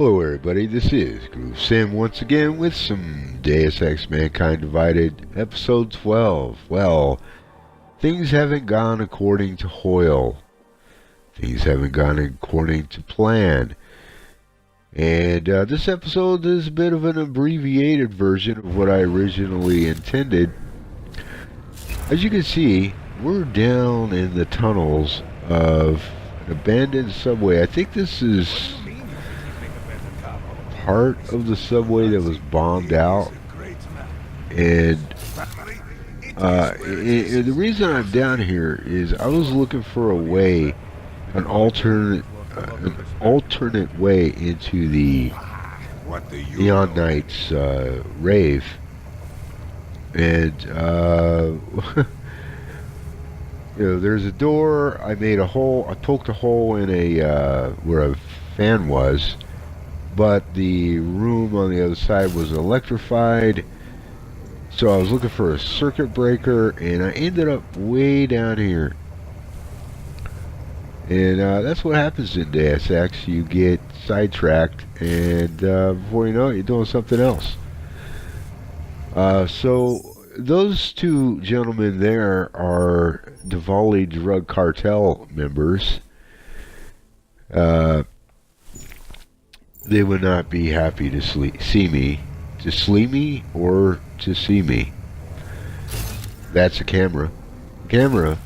Hello everybody, this is GROOVESIM'S once again with some Deus Ex Mankind Divided, episode 12. Well, things haven't gone according to Hoyle. Things haven't gone according to plan. And this episode is a bit of an abbreviated version of what I originally intended. As you can see, we're down in the tunnels of an abandoned subway. I think this is part of the subway that was bombed out, and the reason I'm down here is I was looking for a way, an alternate way into the Neon Knights Rave, and you know, there's a door. I made a hole. I poked a hole in a where a fan was. But the room on the other side was electrified, so I was looking for a circuit breaker, and I ended up way down here. And that's what happens in Deus Ex. You get sidetracked, and before you know it, you're doing something else. So those two gentlemen there are Diwali drug cartel members. They would not be happy to see me. To see me or to see me. That's a camera. Camera,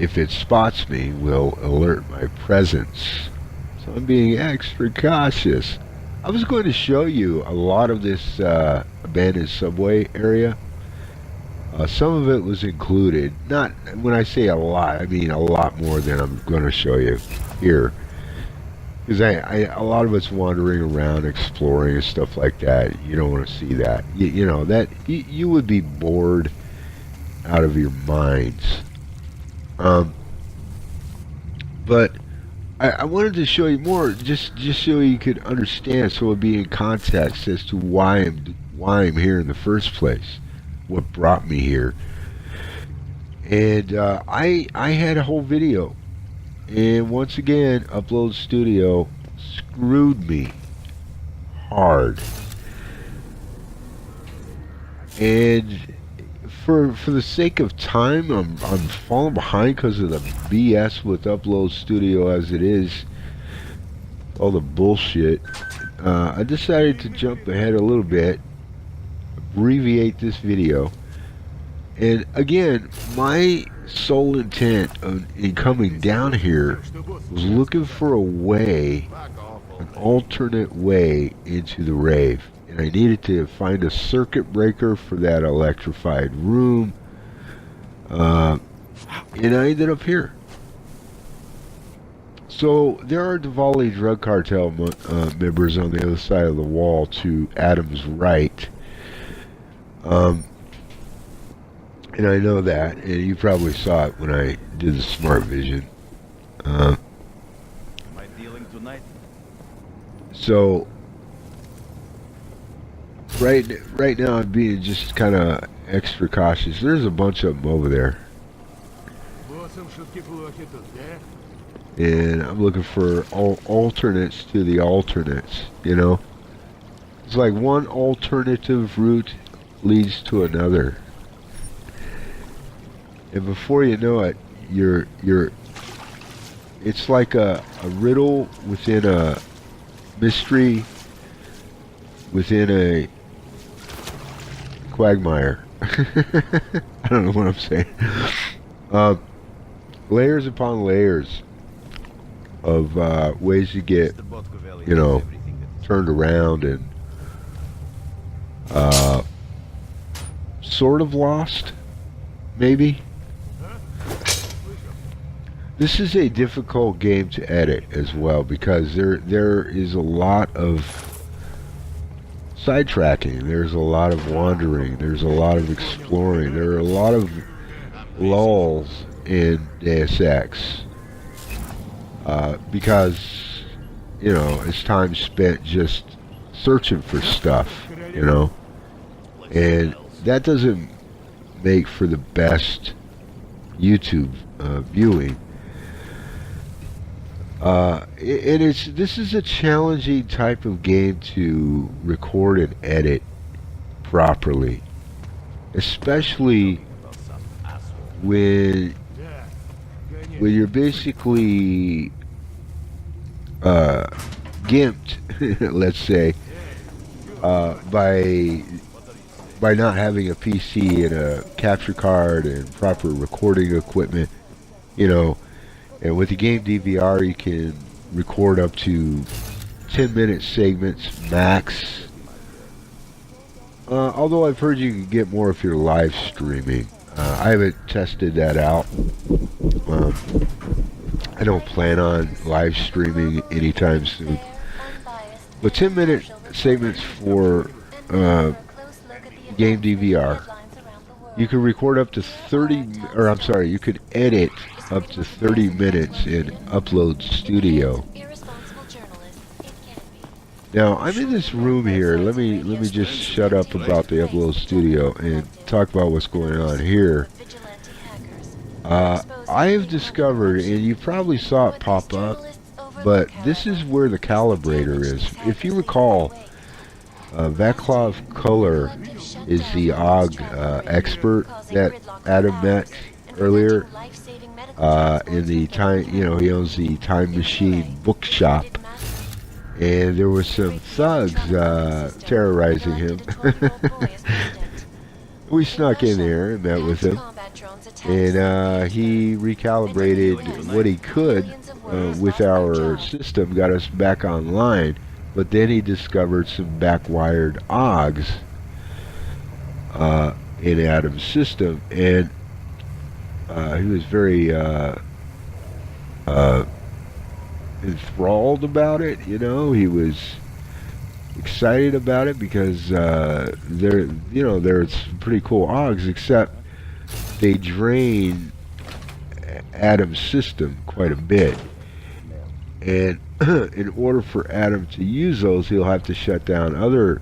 if it spots me, will alert my presence. So I'm being extra cautious. I was going to show you a lot of this abandoned subway area. Some of it was included. Not, when I say a lot, I mean a lot more than I'm going to show you here. Because a lot of it's wandering around, exploring and stuff like that. You don't want to see that. You know, that you would be bored out of your minds. But I wanted to show you more, just so you could understand, so it would be in context as to why I'm here in the first place, what brought me here. And I had a whole video. And once again, Upload Studio screwed me hard. And for the sake of time, I'm falling behind because of the BS with Upload Studio as it is. All the bullshit. I decided to jump ahead a little bit, abbreviate this video. And again, my sole intent in coming down here was looking for a way, an alternate way into the Rave. And I needed to find a circuit breaker for that electrified room. And I ended up here. So there are Diwali drug cartel members on the other side of the wall to Adam's right. And I know that, and you probably saw it when I did the smart vision. Am I dealing tonight? So right now I'm being just kind of extra cautious. There's a bunch of them over there, and I'm looking for alternates to the alternates. You know, it's like one alternative route leads to another. And before you know it, it's like a riddle within a mystery within a quagmire. I don't know what I'm saying. Layers upon layers of ways to get, you know, turned around and sort of lost, maybe. This is a difficult game to edit as well because there is a lot of sidetracking, there's a lot of wandering, there's a lot of exploring, there are a lot of lulls in Deus Ex because, you know, it's time spent just searching for stuff, you know, and that doesn't make for the best YouTube viewing. This is a challenging type of game to record and edit properly, especially when you're basically gimped, let's say, by not having a PC and a capture card and proper recording equipment, you know. And with the game DVR, you can record up to 10-minute segments max. Although I've heard you can get more if you're live streaming. I haven't tested that out. I don't plan on live streaming anytime soon. But 10-minute segments for game DVR. You can record up to 30, or I'm sorry, you could edit up to 30 minutes in Upload Studio. Now, I'm in this room here. Let me just shut up about the Upload Studio and talk about what's going on here. I have discovered, and you probably saw it pop up, but this is where the calibrator is. If you recall, Vaclav Kuller is the OG expert that Adam met earlier in the time. You know, he owns the Time Machine bookshop, and there were some thugs terrorizing him. We snuck in there and met with him, and he recalibrated what he could with our system, got us back online. But then he discovered some backwired OGs in Adam's system, and he was very enthralled about it. You know, he was excited about it because there's some pretty cool OGs, except they drain Adam's system quite a bit, and in order for Adam to use those, he'll have to shut down other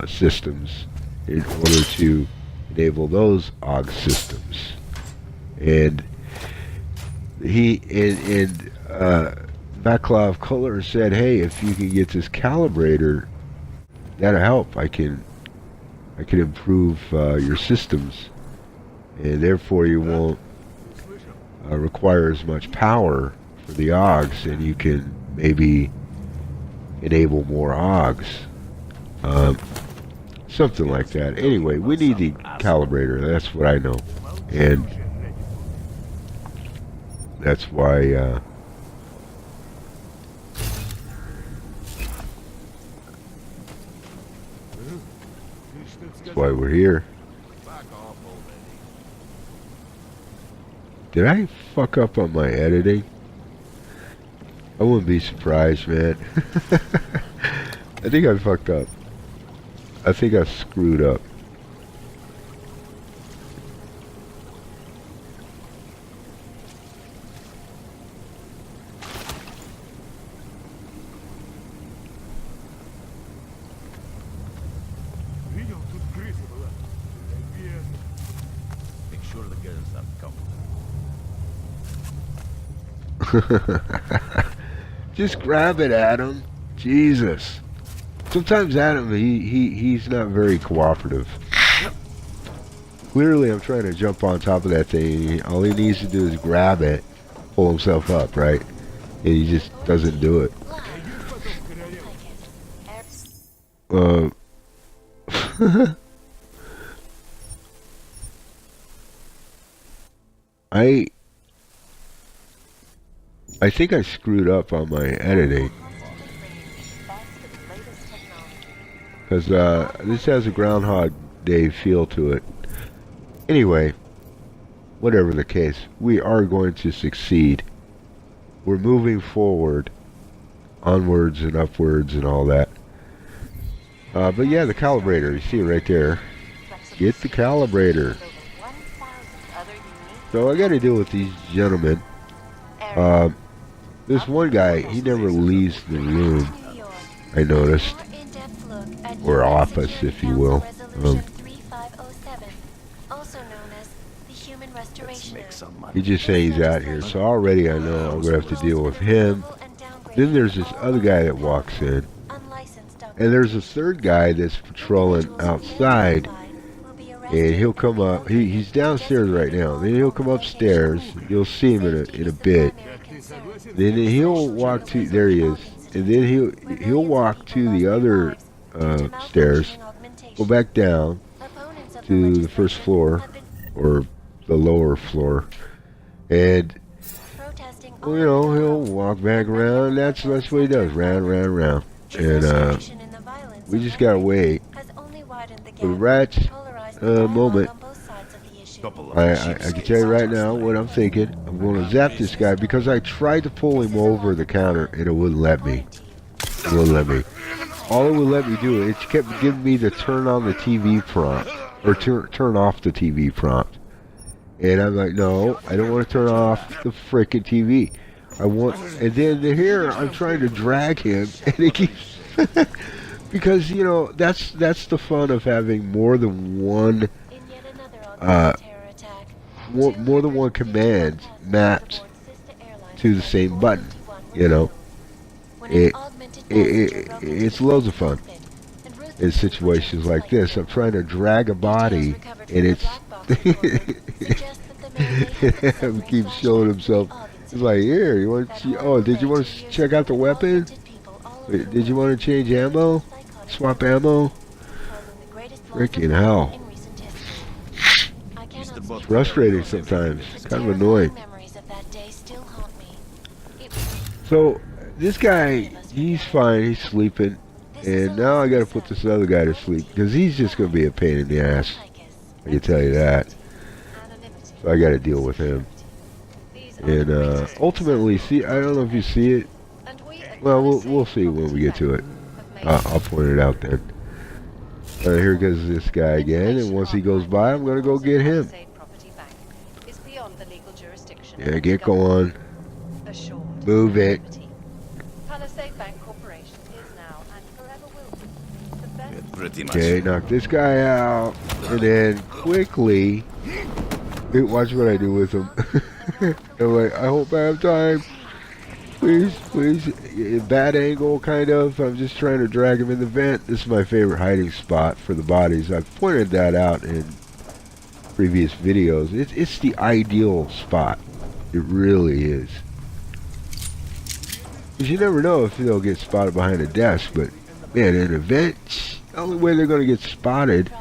systems in order to enable those OG systems. And Vaclav Kuller said, "Hey, if you can get this calibrator, that'll help. I can improve your systems, and therefore you won't require as much power for the OGs, and you can maybe enable more OGs." Something like that. Anyway, we need the calibrator. That's what I know. And that's why we're here. Did I fuck up on my editing? I wouldn't be surprised, man. I think I fucked up. I think I screwed up. Make sure the girls have come. Just grab it, Adam. Jesus. Sometimes Adam, he's not very cooperative. Clearly, I'm trying to jump on top of that thing. All he needs to do is grab it, pull himself up, right? And he just doesn't do it. I think I screwed up on my editing. Because this has a Groundhog Day feel to it. Anyway, whatever the case, we are going to succeed. We're moving forward, onwards and upwards and all that. But yeah, the calibrator, you see it right there. Get the calibrator. So I got to deal with these gentlemen. This one guy, he never leaves the room, I noticed. Or office, if you will. He just says he's out here, so already I know I'm going to have to deal with him Then there's this other guy that walks in. And there's a third guy that's patrolling outside. And he'll come up. He's downstairs right now. Then he'll come upstairs. You'll see him in a bit. Then he'll walk to. There he is. And then he'll walk to the other stairs. Go back down to the first floor or the lower floor. And he'll walk back around. That's what he does. Round. And we just gotta wait. The right moment. I can tell you right now what I'm thinking. I'm going to zap this guy because I tried to pull him over the counter and it wouldn't let me. It wouldn't let me. All it would let me do, it kept giving me the turn on the TV prompt or turn off the TV prompt. And I'm like, no, I don't want to turn off the freaking TV. And then here I'm trying to drag him, and it keeps because that's the fun of having more than one command mapped to the same button. It's loads of fun in situations like this. I'm trying to drag a body, and it keeps showing himself. It's like, here, you want to? Did you want to check out the weapon? Did you want to change ammo? Swap ammo? Freaking hell! It's frustrating sometimes. It's kind of annoying. So this guy, he's fine. He's sleeping, and now I got to put this other guy to sleep because he's just gonna be a pain in the ass. I can tell you that. So I got to deal with him. And ultimately, see, I don't know if you see it. Well, we'll see when we get to it. I'll point it out then. Here goes this guy again, and once he goes by, I'm gonna go get him. Yeah, get going. Move it. Okay, knock this guy out, and then quickly. Watch what I do with him. I'm like, I hope I have time. Please. Bad angle, kind of. I'm just trying to drag him in the vent. This is my favorite hiding spot for the bodies. I've pointed that out in previous videos. It's the ideal spot. It really is. Because you never know if they'll get spotted behind a desk. But, man, in a vent, the only way they're going to get spotted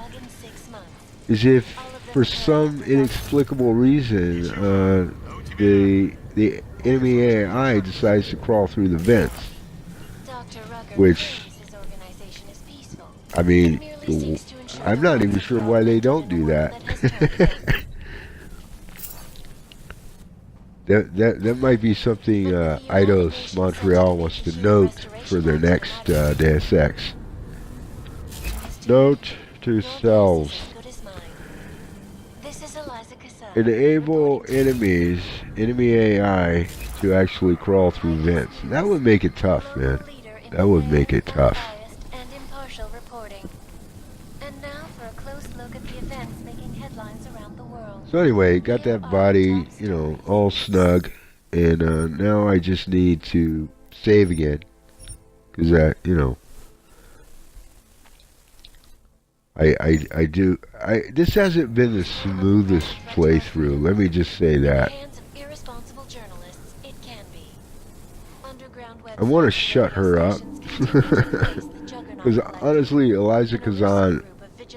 is if, for some inexplicable reason, the enemy AI decides to crawl through the vents. Which, I mean, I'm not even sure why they don't do that. That might be something Eidos Montreal wants to note for their next Deus Ex. Note to selves. Enable enemy AI to actually crawl through vents. That would make it tough, man. That would make it tough. So anyway, got that body, all snug, and now I just need to save again, because this hasn't been the smoothest playthrough, let me just say that. I want to shut her up. Because honestly, Eliza Kazan,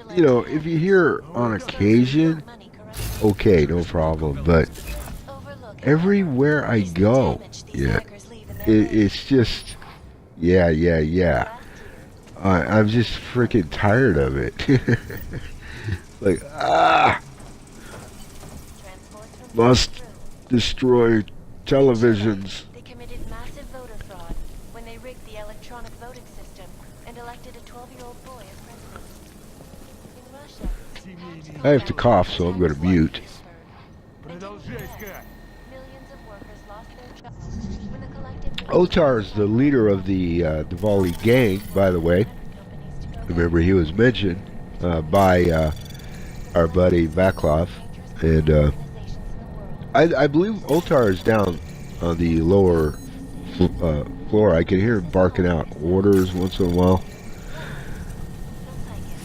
if you hear her on occasion, okay, no problem. But everywhere I go, it's just, yeah. I'm just freaking tired of it. Like, must destroy televisions. They committed massive voter fraud when they rigged the electronic voting system and elected a 12-year-old boy as president. In Russia, I have to cough, so I'm going to mute. Otar is the leader of the Diwali gang, by the way. Remember, he was mentioned by our buddy Vaclav, and I believe Otar is down on the lower floor. I can hear him barking out orders once in a while.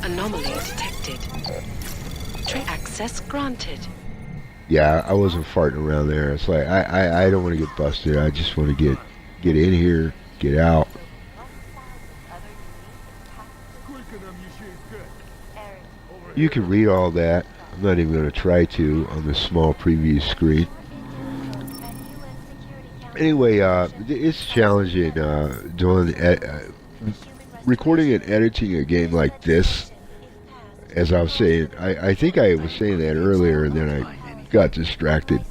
Anomaly detected. Access granted. Yeah, I wasn't farting around there. It's like I don't want to get busted. I just want to get in here, get out. You can read all that. I'm not even going to try to on the small preview screen. Anyway, it's challenging doing recording and editing a game like this. As I was saying, I think I was saying that earlier, and then I got distracted.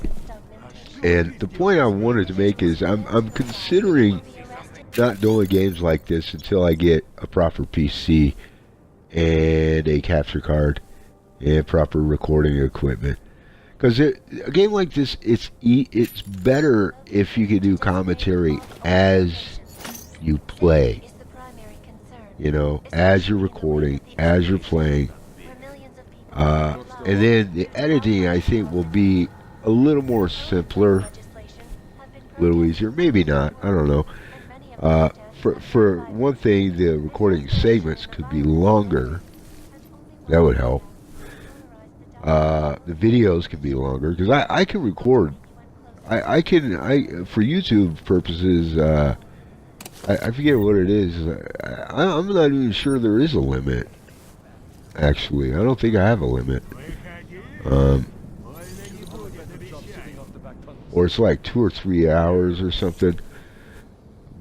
And the point I wanted to make is I'm considering not doing games like this until I get a proper PC and a capture card and proper recording equipment. Because a game like this, it's better if you can do commentary as you play. You know, as you're recording, as you're playing. And then the editing, I think, will be a little more simpler, a little easier. Maybe not. I don't know. For one thing, the recording segments could be longer. That would help. The videos can be longer because I can record. I can for YouTube purposes. I forget what it is. I'm not even sure there is a limit. Actually, I don't think I have a limit. Or it's like 2 or 3 hours or something.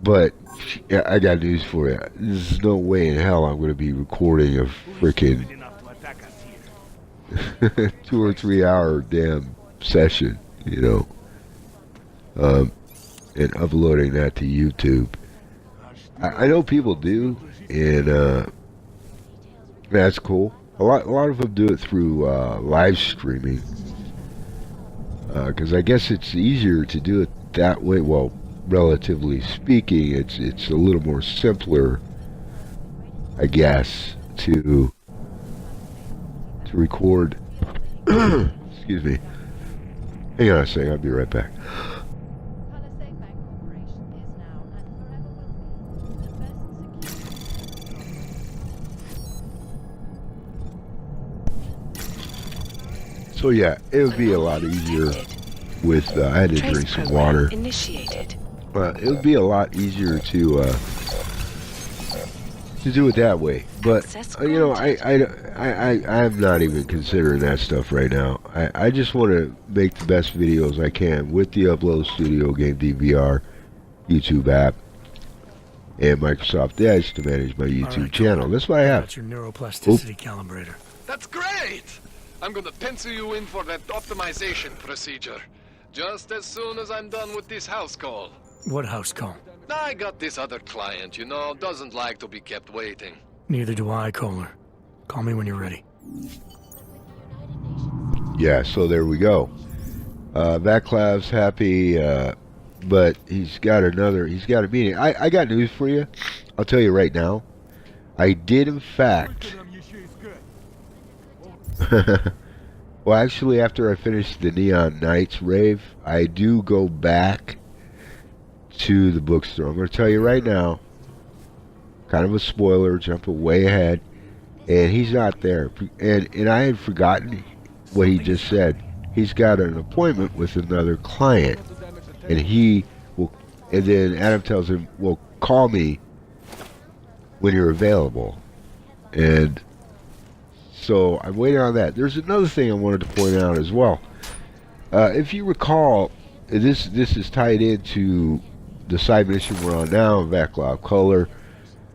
But I got news for you. There's no way in hell I'm going to be recording a freaking 2 or 3 hour damn session, you know, and uploading that to YouTube. I know people do, and that's cool. A lot of them do it through live streaming, because I guess it's easier to do it that way. Well, relatively speaking, it's a little more simpler, I guess, to record. Excuse me. Hang on a second, I'll be right back. So yeah, it would be a lot easier with, I had to drink some water. Initiated. It would be a lot easier to do it that way. But, you know, I'm not even considering that stuff right now. I just want to make the best videos I can with the Upload Studio Game DVR YouTube app and Microsoft Edge to manage my YouTube channel. That's what I have. That's your neuroplasticity calibrator. That's great! I'm gonna pencil you in for that optimization procedure. Just as soon as I'm done with this house call. What house call? I got this other client, you know, doesn't like to be kept waiting. Neither do I, Kohler. Call me when you're ready. Yeah, so there we go. Vaclav's happy, but he's got a meeting. I got news for you. I'll tell you right now. I did, in fact... Well, actually, after I finished the Neon Knights rave, I do go back to the bookstore. I'm going to tell you right now, kind of a spoiler, jumping way ahead, and he's not there. And I had forgotten what he just said. He's got an appointment with another client, and he will. And then Adam tells him, "Well, call me when you're available." And so I'm waiting on that. There's another thing I wanted to point out as well. If you recall, this is tied into the side mission we're on now, Vaclav Kohler.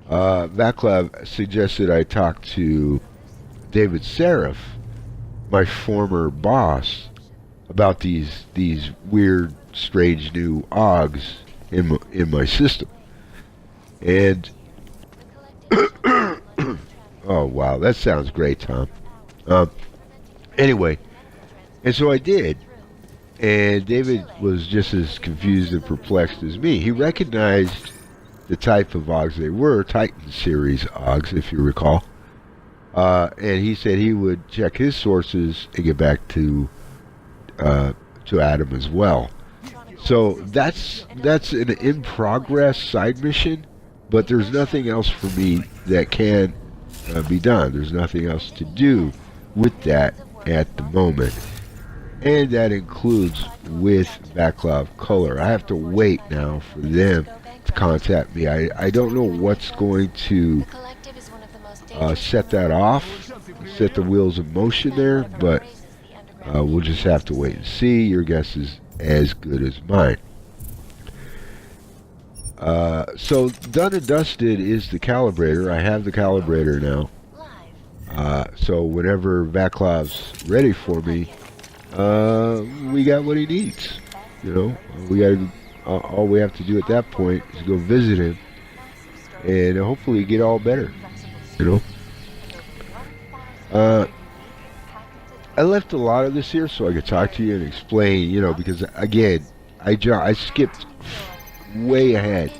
Vaclav suggested I talk to David Seraph, my former boss, about these weird, strange new OGs in my system. And oh wow, that sounds great, Tom. Anyway, and so I did. And David was just as confused and perplexed as me. He recognized the type of OGs they were, Titan series OGs, if you recall. And he said he would check his sources and get back to Adam as well. So that's an in progress side mission, but there's nothing else for me that can be done. There's nothing else to do with that at the moment, and that includes with Backlog Color. I have to wait now for them to contact me. I don't know what's going to set that off, set the wheels in motion there, but we'll just have to wait and see. Your guess is as good as mine. So done and dusted is the calibrator. I have the calibrator now. So whenever Vaclav's ready for me, we got what he needs. You know, we got all we have to do at that point is go visit him and hopefully get all better. You know. I left a lot of this here so I could talk to you and explain. You know, because again, I skipped way ahead,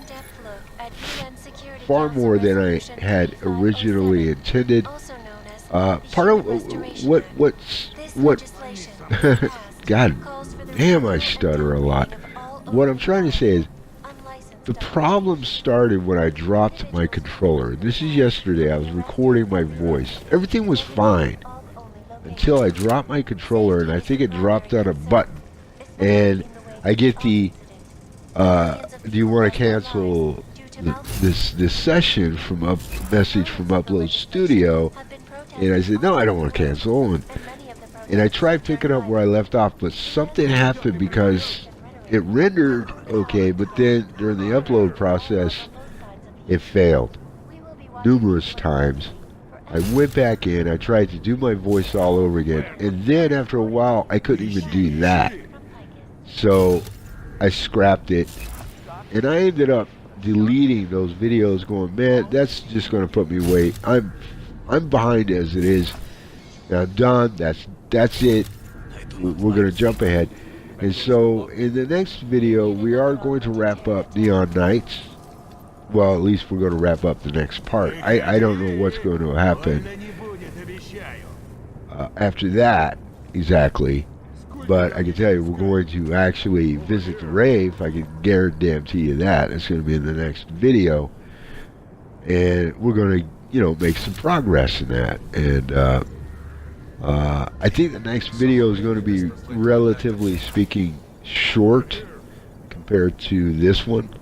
far more than I had originally intended. Part of what God damn, I stutter a lot. What I'm trying to say is the problem started when I dropped my controller. This is yesterday. I was recording my voice. Everything was fine until I dropped my controller, and I think it dropped on a button, and I get the do you want to cancel this session from message from Upload Studio? And I said, no, I don't want to cancel. And I tried picking up where I left off, but something happened because it rendered okay, but then during the upload process, it failed numerous times. I went back in, I tried to do my voice all over again, and then after a while, I couldn't even do that. So I scrapped it, and I ended up deleting those videos going, man, that's just going to put me away. I'm behind as it is. I'm done. That's it. We're going to jump ahead. And so in the next video, we are going to wrap up Neon Nights. Well, at least we're going to wrap up the next part. I don't know what's going to happen after that exactly. But I can tell you, we're going to actually visit the Rave. I can guarantee you that. It's going to be in the next video. And we're going to, you know, make some progress in that. And I think the next video is going to be, relatively speaking, short compared to this one.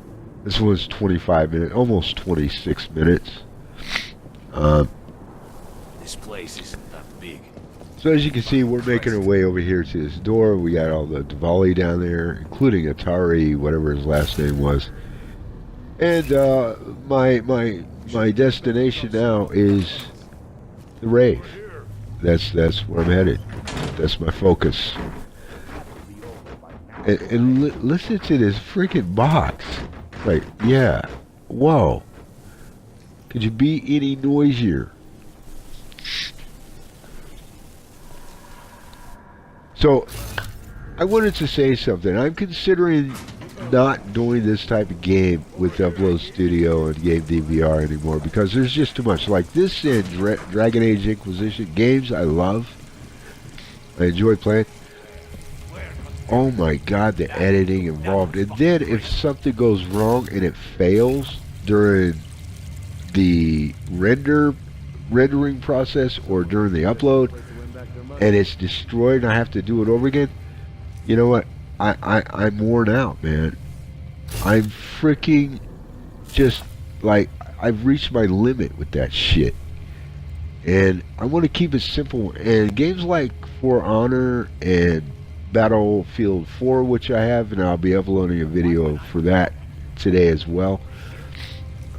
This one's 25 minutes, almost 26 minutes. This place isn't that big. So as you can see, we're making our way over here to this door. We got all the Diwali down there, including Atari, whatever his last name was. And my destination now is the Rave. That's where I'm headed. That's my focus. And listen to this freaking box. Like, yeah, whoa. Could you be any noisier? So, I wanted to say something. I'm considering not doing this type of game with Upload Studio and Game DVR anymore because there's just too much. Like this and Dragon Age Inquisition games I love. I enjoy playing. Oh my god, the editing involved. And then if something goes wrong and it fails during the rendering process or during the upload and it's destroyed and I have to do it over again, you know what? I'm worn out, man. I'm freaking just like I've reached my limit with that shit. And I want to keep it simple. And games like For Honor and Battlefield 4, which I have, and I'll be uploading a video for that today as well.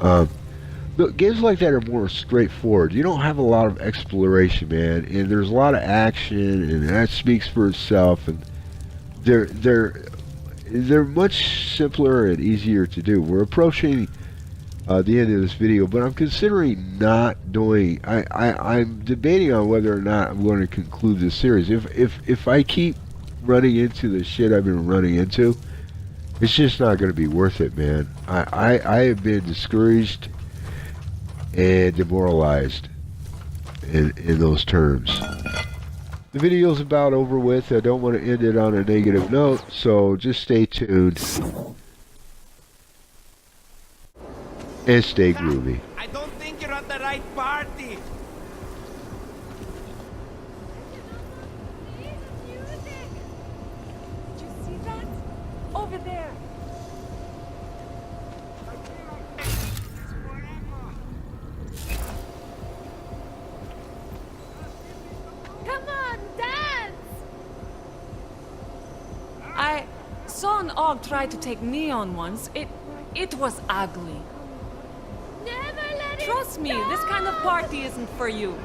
But games like that are more straightforward. You don't have a lot of exploration, man, and there's a lot of action, and that speaks for itself. And they're much simpler and easier to do. We're approaching the end of this video, but I'm considering not doing. I'm debating on whether or not I'm going to conclude this series. If I keep running into the shit I've been running into, it's just not going to be worth it, man. I have been discouraged and demoralized in those terms. The video's about over with. I don't want to end it on a negative note, so just stay tuned and stay groovy. I don't think you're at the right party. Did you see that? Over there. Come on, dance! I saw an orc try to take Neon once. It was ugly. Never let it Trust me, this kind of party isn't for you.